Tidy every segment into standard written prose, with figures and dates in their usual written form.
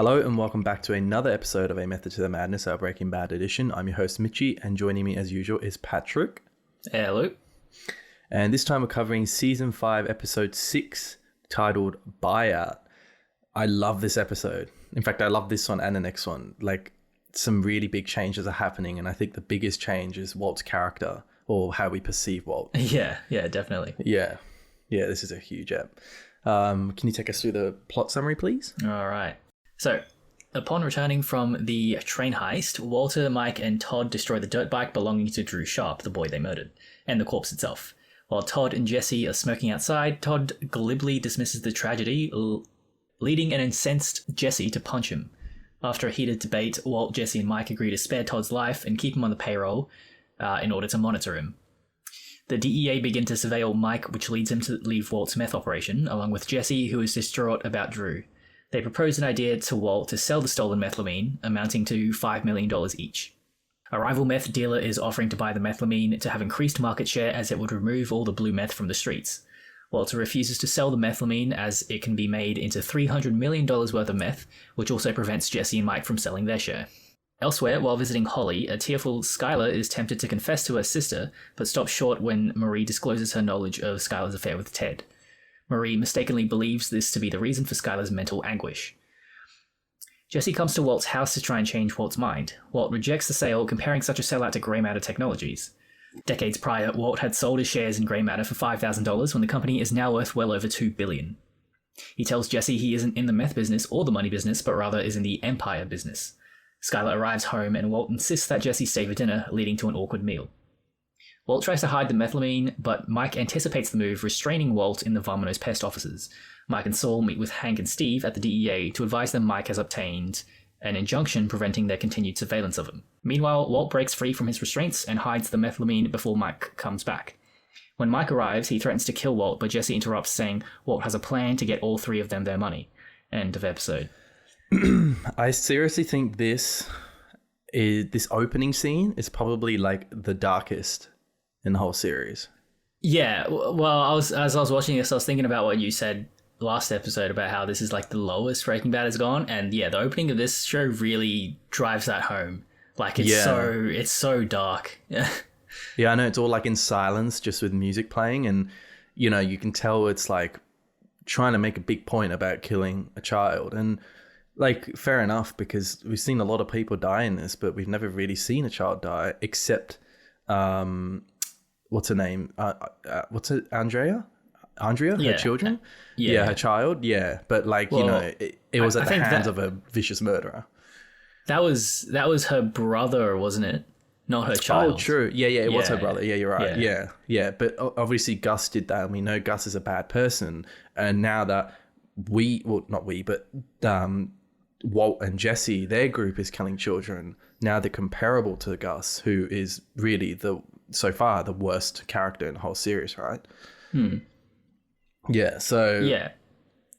Hello and welcome back to another episode of A Method to the Madness, our Breaking Bad edition. I'm your host Mitchie, and joining me as usual is Patrick. Hello. And this time we're covering Season 5, Episode 6, titled Buyout. I love this episode. In fact, I love this one and the next one. Like, some really big changes are happening, and I think the biggest change is Walt's character, or how we perceive Walt. Yeah, definitely. Yeah, this is a huge ep. Can you take us through the plot summary, please? All right. So, upon returning from the train heist, Walter, Mike, and Todd destroy the dirt bike belonging to Drew Sharp, the boy they murdered, and the corpse itself. While Todd and Jesse are smoking outside, Todd glibly dismisses the tragedy, leading an incensed Jesse to punch him. After a heated debate, Walt, Jesse, and Mike agree to spare Todd's life and keep him on the payroll in order to monitor him. The DEA begin to surveil Mike, which leads him to leave Walt's meth operation, along with Jesse, who is distraught about Drew. They propose an idea to Walt to sell the stolen methylamine, amounting to $5 million each. A rival meth dealer is offering to buy the methylamine to have increased market share as it would remove all the blue meth from the streets. Walter refuses to sell the methylamine as it can be made into $300 million worth of meth, which also prevents Jesse and Mike from selling their share. Elsewhere, while visiting Holly, a tearful Skylar is tempted to confess to her sister, but stops short when Marie discloses her knowledge of Skylar's affair with Ted. Marie mistakenly believes this to be the reason for Skylar's mental anguish. Jesse comes to Walt's house to try and change Walt's mind. Walt rejects the sale, comparing such a sellout to Grey Matter Technologies. Decades prior, Walt had sold his shares in Grey Matter for $5,000 when the company is now worth well over $2 billion. He tells Jesse he isn't in the meth business or the money business, but rather is in the empire business. Skylar arrives home and Walt insists that Jesse stay for dinner, leading to an awkward meal. Walt tries to hide the methylamine, but Mike anticipates the move, restraining Walt in the Vomino's pest offices. Mike and Saul meet with Hank and Steve at the DEA to advise them Mike has obtained an injunction preventing their continued surveillance of him. Meanwhile, Walt breaks free from his restraints and hides the methylamine before Mike comes back. When Mike arrives, he threatens to kill Walt, but Jesse interrupts, saying Walt has a plan to get all three of them their money. End of episode. I seriously think this opening scene is probably like the darkest in the whole series. Yeah, well, as I was watching this, I was thinking about what you said last episode about how this is like the lowest Breaking Bad has gone, and yeah, the opening of this show really drives that home. Like it's so dark. Yeah, I know, it's all like in silence, just with music playing, and you know, you can tell it's like trying to make a big point about killing a child, and like fair enough, because we've seen a lot of people die in this, but we've never really seen a child die except what's her name? What's it? Andrea? Her children? Yeah, her child. Yeah, but like, well, you know, it was at the hands of a vicious murderer. That was her brother, wasn't it? Not her child. Oh, true. Yeah, it was her brother. Yeah, you're right. Yeah. But obviously Gus did that, and we know Gus is a bad person. And now that Walt and Jesse, their group is killing children. Now they're comparable to Gus, who is really so far the worst character in the whole series, right? Yeah, so yeah,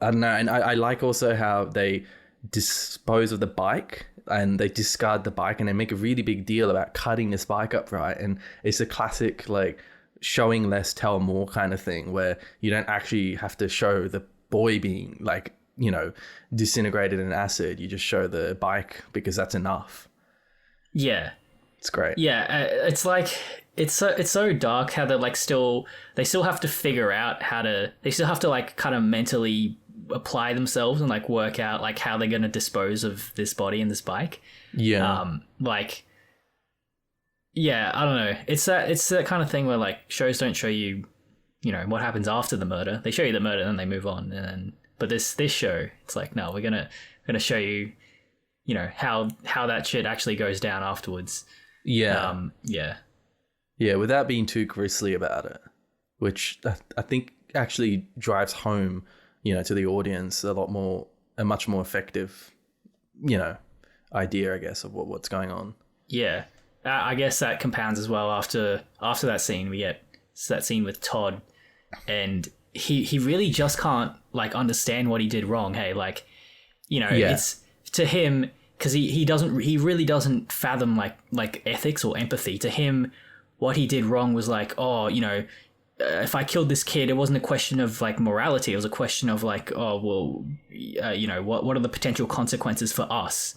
I don't know, and I like also how they dispose of the bike and they discard the bike and they make a really big deal about cutting this bike up, right? And it's a classic like showing less, tell more kind of thing, where you don't actually have to show the boy being like, you know, disintegrated in acid. You just show the bike because that's enough. Yeah, it's great. Yeah, it's like it's so dark how they still have to figure out they still have to like kind of mentally apply themselves and like work out like how they're going to dispose of this body and this bike. Yeah. I don't know. It's that kind of thing where like shows don't show you, you know, what happens after the murder. They show you the murder and then they move on. But this show, it's like, no, we're gonna show you, you know, how that shit actually goes down afterwards. Yeah. Yeah, without being too grisly about it, which I think actually drives home, you know, to the audience a much more effective, you know, idea, I guess, of what's going on. Yeah, I guess that compounds as well. After that scene, we get that scene with Todd, and he really just can't like understand what he did wrong. Hey, like, you know, it's to him, because he really doesn't fathom like ethics or empathy. To him, what he did wrong was like, oh, you know, if I killed this kid, it wasn't a question of like morality. It was a question of like, oh well, what are the potential consequences for us,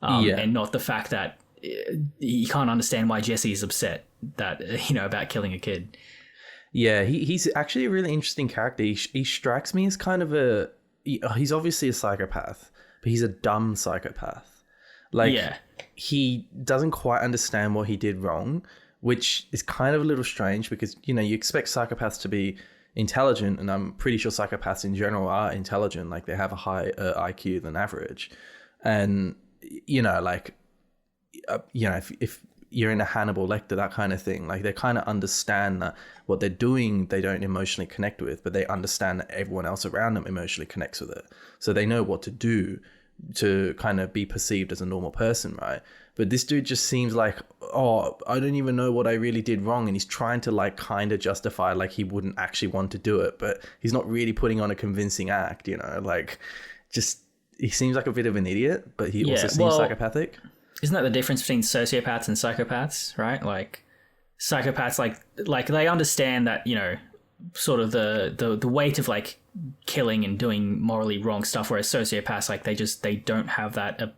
and not the fact that he can't understand why Jesse is upset that about killing a kid. Yeah, he's actually a really interesting character. He strikes me as kind of he's obviously a psychopath, but he's a dumb psychopath. Like, he doesn't quite understand what he did wrong, which is kind of a little strange because, you expect psychopaths to be intelligent, and I'm pretty sure psychopaths in general are intelligent. Like, they have a higher IQ than average. And, if you're in a Hannibal Lecter, that kind of thing, like, they kind of understand that what they're doing, they don't emotionally connect with, but they understand that everyone else around them emotionally connects with it. So they know what to do to kind of be perceived as a normal person, right? But this dude just seems like, oh, I don't even know what I really did wrong. And he's trying to like kind of justify like he wouldn't actually want to do it, but he's not really putting on a convincing act, like just, he seems like a bit of an idiot, but he also seems psychopathic. Isn't that the difference between sociopaths and psychopaths, right? Like psychopaths, like they understand that, sort of the weight of like killing and doing morally wrong stuff, whereas sociopaths, like they don't have that,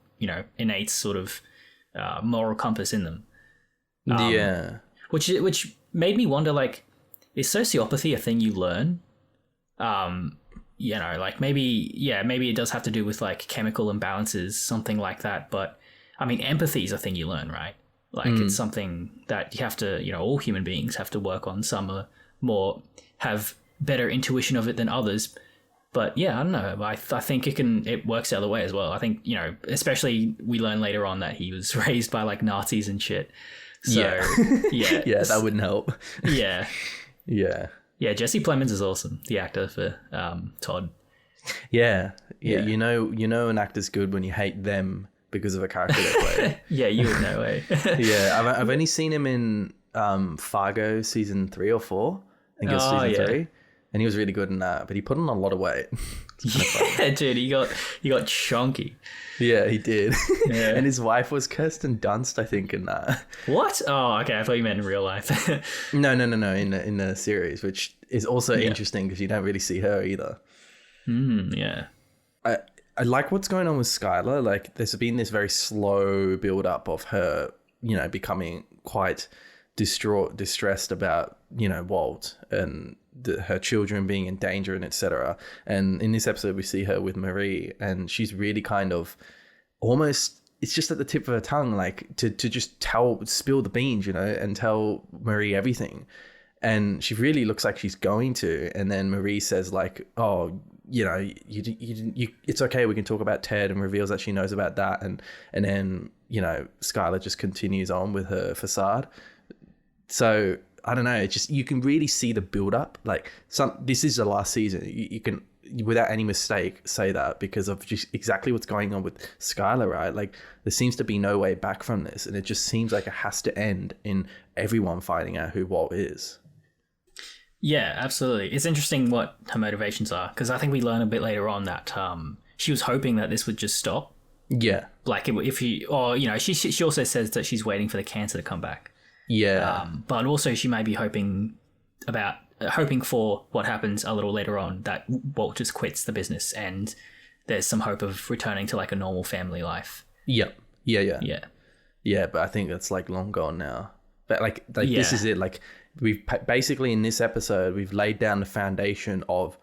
innate sort of moral compass in them. Which made me wonder, like, is sociopathy a thing you learn? Like maybe it does have to do with like chemical imbalances, something like that. But I mean, empathy is a thing you learn, right? Like it's something that you have to, all human beings have to work on. Some are more, have better intuition of it than others. But yeah, I don't know. I think it works the other way as well. I think, especially we learn later on that he was raised by like Nazis and shit. So yeah, that wouldn't help. Yeah. Jesse Plemons is awesome, the actor for Todd. Yeah. You know an actor's good when you hate them because of a character they play. Yeah, you would know, eh? Yeah, I've only seen him in Fargo season 3 or 4. I think it was season 3. And he was really good in that, but he put on a lot of weight. Yeah, dude, he got chunky. Yeah, he did. Yeah. And his wife was Kirsten Dunst, I think, in that. What? Oh, okay. I thought you meant in real life. No. In the series, which is also interesting because you don't really see her either. Yeah. I like what's going on with Skylar. Like, there's been this very slow build up of her, becoming quite distressed about, Walt and her children being in danger and etc. And in this episode we see her with Marie, and she's really kind of almost, it's just at the tip of her tongue, like to just spill the beans, and tell Marie everything. And she really looks like she's going to, and then Marie says like, oh, you it's okay, we can talk about Ted, and reveals that she knows about that. And then, Skylar just continues on with her facade. So I don't know. It's just, you can really see the build up. Like, this is the last season. You can, without any mistake, say that because of just exactly what's going on with Skylar, right? Like, there seems to be no way back from this, and it just seems like it has to end in everyone finding out who Walt is. Yeah, absolutely. It's interesting what her motivations are, because I think we learn a bit later on that she was hoping that this would just stop. Yeah. Like, she also says that she's waiting for the cancer to come back. Yeah. But also she may be hoping for what happens a little later on, that Walt just quits the business and there's some hope of returning to like a normal family life. Yep. Yeah. But I think that's like long gone now. But like this is it. Like, we've basically in this episode, we've laid down the foundation of,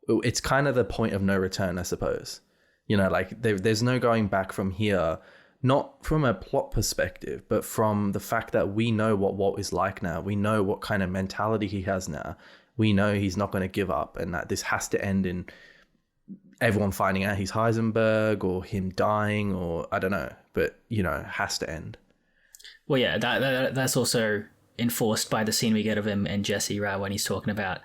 it's kind of the point of no return, I suppose. Like there's no going back from here. Not from a plot perspective, but from the fact that we know what Walt is like now. We know what kind of mentality he has now. We know he's not going to give up, and that this has to end in everyone finding out he's Heisenberg or him dying, or I don't know, but, has to end. Well, yeah, that's also enforced by the scene we get of him and Jesse, right, when he's talking about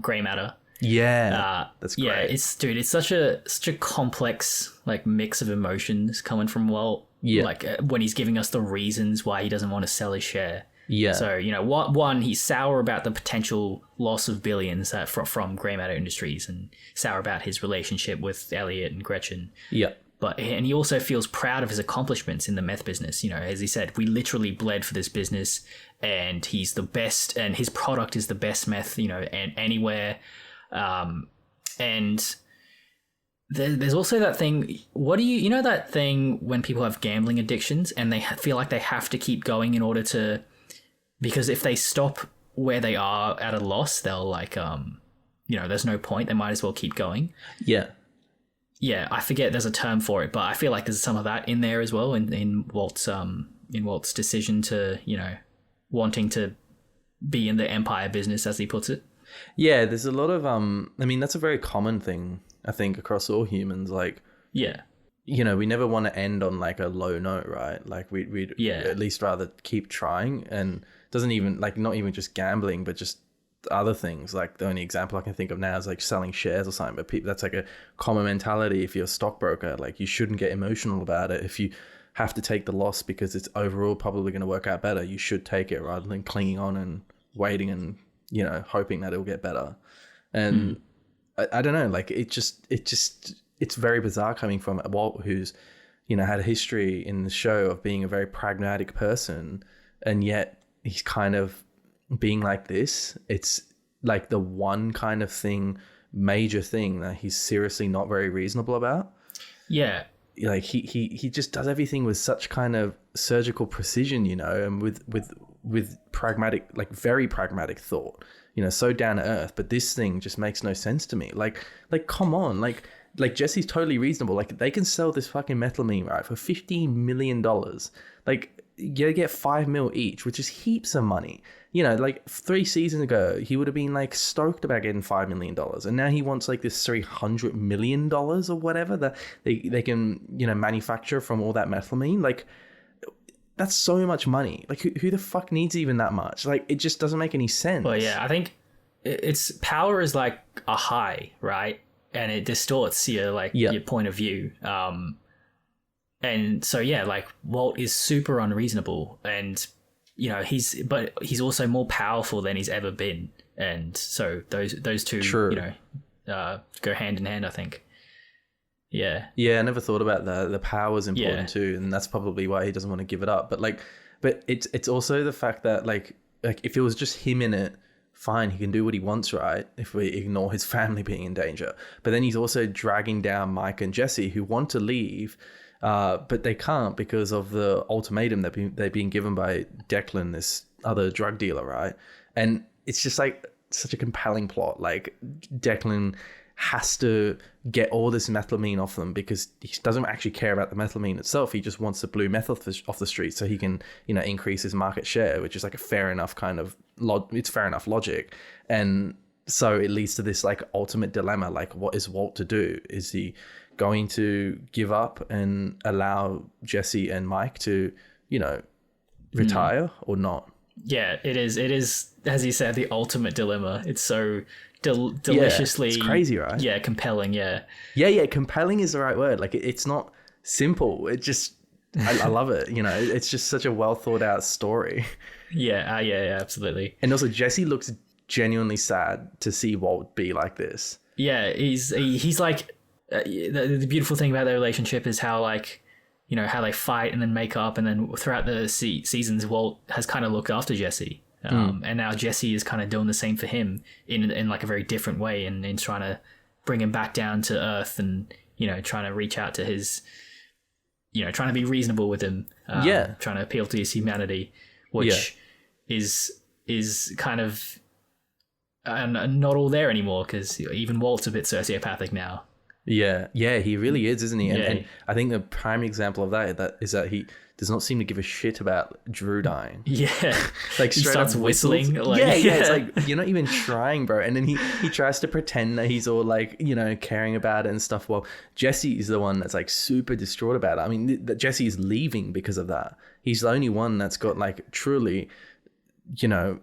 grey matter. Yeah, that's great. Yeah, it's such a complex like mix of emotions coming from Walt. Yeah, like when he's giving us the reasons why he doesn't want to sell his share. Yeah. So one, he's sour about the potential loss of billions from Grey Matter Industries, and sour about his relationship with Elliot and Gretchen. Yeah. and he also feels proud of his accomplishments in the meth business. You know, as he said, we literally bled for this business, and he's the best, and his product is the best meth, you know, and anywhere. And there's also that thing. You know that thing when people have gambling addictions and they feel like they have to keep going in order to, because if they stop where they are at a loss, they'll like, you know, there's no point. They might as well keep going. Yeah. Yeah, I forget there's a term for it, but I feel like there's some of that in there as well in Walt's decision to, you know, wanting to be in the empire business, as he puts it. Yeah, there's a lot of I mean, that's a very common thing, I think, across all humans. Like, yeah, you know, we never want to end on like a low note, right? Like we'd at least rather keep trying, and doesn't even like, not even just gambling, but just other things. Like the only example I can think of now is like selling shares or something, but that's like a common mentality. If you're a stockbroker, like you shouldn't get emotional about it. If you have to take the loss because it's overall probably going to work out better, you should take it rather than clinging on and waiting and, you know, hoping that it'll get better. And I don't know, like it's very bizarre coming from Walt, who's, you know, had a history in the show of being a very pragmatic person, and yet he's kind of being like this. It's like the one kind of major thing that he's seriously not very reasonable about. Yeah. Like he just does everything with such kind of surgical precision, you know, and with pragmatic, like very pragmatic thought, you know, so down to earth. But this thing just makes no sense to me. Like come on, like Jesse's totally reasonable. Like they can sell this fucking methylamine, right, for $15 million. Like you get $5 million each, which is heaps of money. You know, like 3 seasons ago, he would have been like stoked about getting $5 million. And now he wants like this $300 million or whatever that they can, you know, manufacture from all that methylamine. Like, that's so much money. Like, who the fuck needs even that much? Like, it just doesn't make any sense. Well, yeah, I think it's power is like a high, right? And it distorts your point of view. And so, yeah, like Walt is super unreasonable, and, you know, he's also more powerful than he's ever been. And so those two, you know, go hand in hand, I think. Yeah. Yeah, I never thought about that. The power is important too, and that's probably why he doesn't want to give it up. But it's also the fact that like if it was just him in it, fine, he can do what he wants, right? If we ignore his family being in danger. But then he's also dragging down Mike and Jesse, who want to leave, but they can't because of the ultimatum that they've been given by Declan, this other drug dealer, right? And it's just like such a compelling plot. Like Declan has to get all this methylamine off them because he doesn't actually care about the methylamine itself. He just wants the blue meth off the street so he can, you know, increase his market share, which is like a fair enough kind of it's fair enough logic. And so it leads to this like ultimate dilemma. Like, what is Walt to do? Is he going to give up and allow Jesse and Mike to, you know, retire or not? Yeah, it is, as you said, the ultimate dilemma. It's so deliciously, it's crazy, right? Yeah, compelling. Yeah, compelling is the right word. Like it's not simple. It just I love it. You know, it's just such a well thought out story. Yeah, absolutely. And also Jesse looks genuinely sad to see Walt be like this. Yeah, he's like the beautiful thing about their relationship is how, like, you know, how they fight and then make up, and then throughout the seasons, Walt has kind of looked after Jesse. And now Jesse is kind of doing the same for him in like a very different way, and in trying to bring him back down to earth, and, you know, trying to reach out to his, you know, trying to be reasonable with him. Trying to appeal to his humanity, which is kind of not all there anymore, because even Walt's a bit sociopathic now. Yeah, he really is, isn't he? And I think the prime example of that is that he does not seem to give a shit about Drew dying. Yeah, like he starts whistling. Like, it's like, you're not even trying, bro. And then he tries to pretend that he's all like, you know, caring about it and stuff. Well, Jesse is the one that's like super distraught about it. I mean, that Jesse is leaving because of that. He's the only one that's got like truly, you know,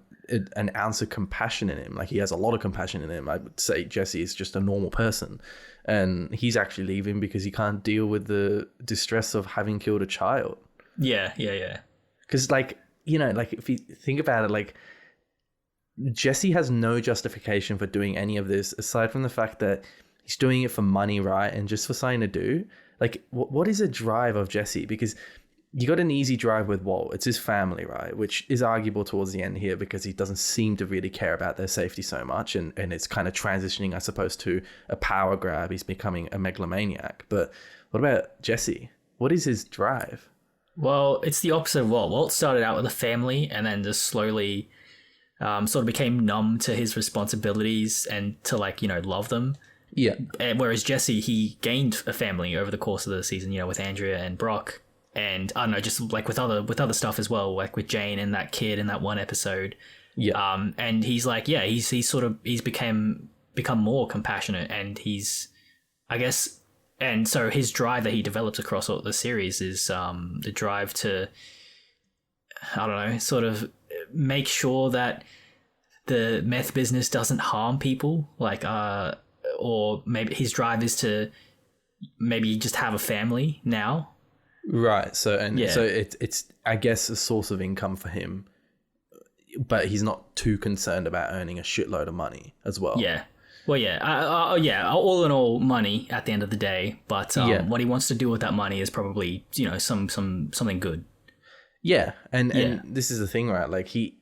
an ounce of compassion in him. Like, he has a lot of compassion in him. I would say Jesse is just a normal person, and he's actually leaving because he can't deal with the distress of having killed a child. Yeah. Because, like, you know, like, if you think about it, like, Jesse has no justification for doing any of this aside from the fact that he's doing it for money, right? And just for something to do. like what is a drive of Jesse? Because you got an easy drive with Walt. It's his family, right? Which is arguable towards the end here because he doesn't seem to really care about their safety so much. And it's kind of transitioning, I suppose, to a power grab. He's becoming a megalomaniac. But what about Jesse? What is his drive? Well, it's the opposite of Walt. Walt started out with a family and then just slowly sort of became numb to his responsibilities and to, like, you know, love them. Yeah. And whereas Jesse, he gained a family over the course of the season, you know, with Andrea and Brock. And I don't know, just like with other stuff as well, like with Jane and that kid in that one episode. Yeah. And he's like, yeah, he's become more compassionate, and he's, I guess, and so his drive that he develops across all the series is the drive to, I don't know, sort of make sure that the meth business doesn't harm people, like, or maybe his drive is to maybe just have a family now. Right. So it's I guess a source of income for him, but he's not too concerned about earning a shitload of money as well. Yeah. Well, yeah. Yeah. All in all, money at the end of the day. But what he wants to do with that money is probably, you know, something good. Yeah. And this is the thing, right? Like he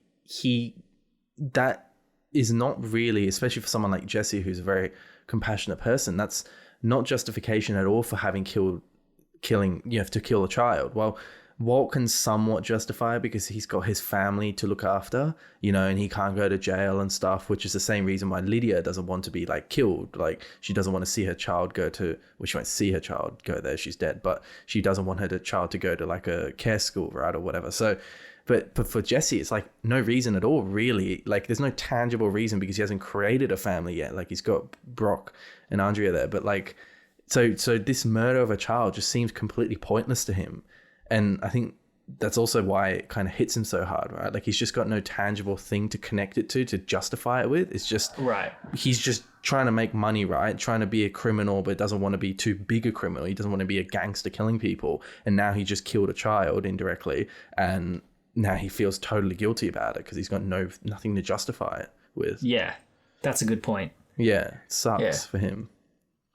that is not really, especially for someone like Jesse, who's a very compassionate person, that's not justification at all for having killing, you have to kill a child. Well, Walt can somewhat justify it because he's got his family to look after, you know, and he can't go to jail and stuff, which is the same reason why Lydia doesn't want to be like killed. Like she doesn't want to see her child go to, well, she won't see her child go there, she's dead, but she doesn't want her child to go to like a care school, right, or whatever. So but for Jesse, it's like no reason at all, really. Like there's no tangible reason because he hasn't created a family yet. Like he's got Brock and Andrea there, but like so this murder of a child just seems completely pointless to him. And I think that's also why it kind of hits him so hard, right? Like he's just got no tangible thing to connect it to justify it with. It's just, right. He's just trying to make money, right? Trying to be a criminal, but doesn't want to be too big a criminal. He doesn't want to be a gangster killing people. And now he just killed a child indirectly. And now he feels totally guilty about it because he's got nothing to justify it with. Yeah, that's a good point. Yeah, it sucks for him.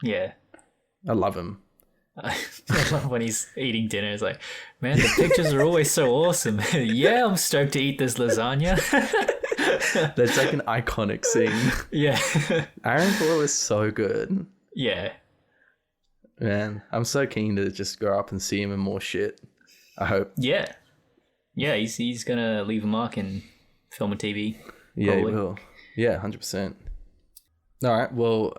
Yeah. I love him. I love when he's eating dinner. It's like, man, the pictures are always so awesome. Yeah, I'm stoked to eat this lasagna. That's like an iconic scene. Yeah. Aaron Paul is so good. Yeah. Man, I'm so keen to just grow up and see him in more shit. I hope. Yeah. Yeah, he's going to leave a mark in film and TV. Yeah, he will. Yeah, 100%. All right, well,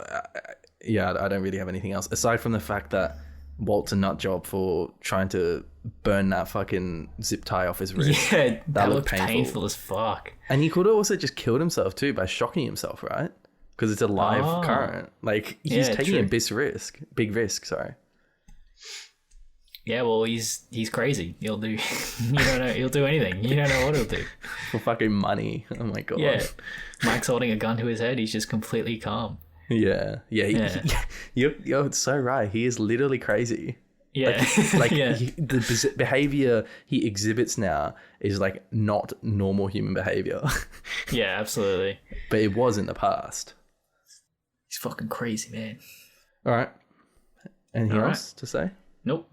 yeah, I don't really have anything else. Aside from the fact that Walt's a nut job for trying to burn that fucking zip tie off his wrist. Yeah, that looked painful as fuck. And he could have also just killed himself too by shocking himself, right? Because it's a live current. Like he's taking a big risk. Sorry. Yeah, well, he's crazy. He'll do, you don't know, he'll do anything. You don't know what he'll do for fucking money. Oh my god. Yeah, Mike's holding a gun to his head. He's just completely calm. Yeah. You're so right. He is literally crazy. Yeah. The behavior he exhibits now is like not normal human behavior. Yeah, absolutely. But it was in the past. He's fucking crazy, man. All right. Anything else to say? Nope.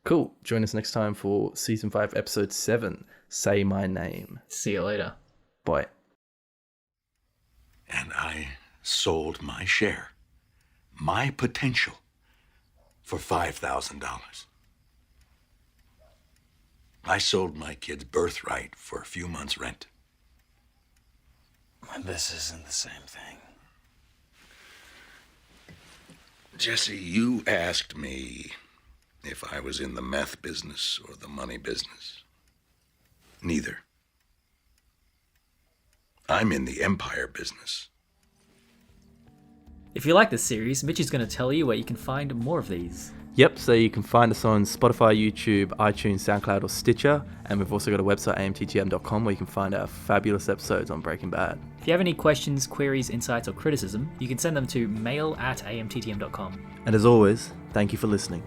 Cool. Join us next time for season 5, episode 7. Say my name. See you later. Bye. And I sold my share, my potential, for $5,000. I sold my kid's birthright for a few months' rent. This isn't the same thing. Jesse, you asked me if I was in the meth business or the money business. Neither. I'm in the empire business. If you like this series, Mitch is going to tell you where you can find more of these. Yep, so you can find us on Spotify, YouTube, iTunes, SoundCloud, or Stitcher. And we've also got a website, amttm.com, where you can find our fabulous episodes on Breaking Bad. If you have any questions, queries, insights, or criticism, you can send them to mail@amttm.com. And as always, thank you for listening.